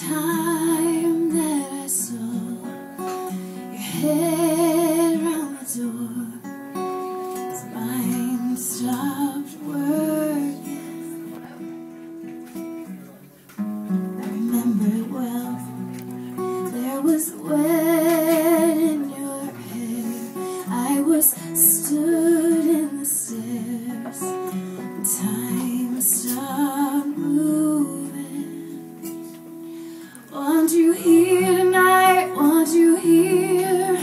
time that I saw your head round the door, his mind stopped working. I remember it well. There was wet in your hair. I was stood in the stairs. Time stopped moving. Want you here tonight, want you here,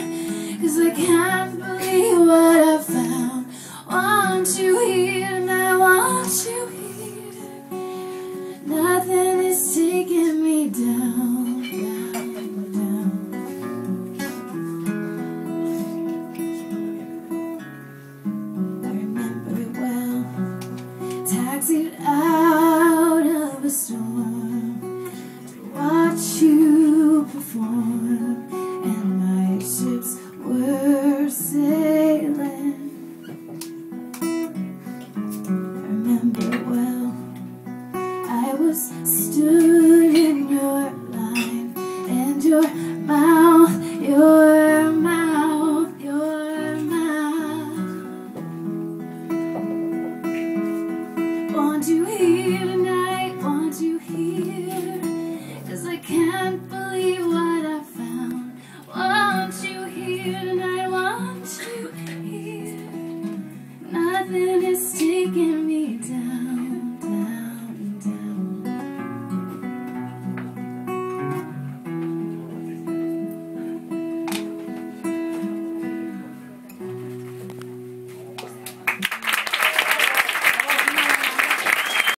'cause I can't believe what I found. Want you here tonight, want you here. Nothing is taking me down, down, down. I remember it well. Taxied out of a storm to watch you perform, and my ships were sailing. I remember it well. I was stood in your line, and your mouth, your mouth, your mouth. Want you here tonight, want you here, 'cause I can't believe what I found. Want you here tonight, want you here. Nothing is taking me down.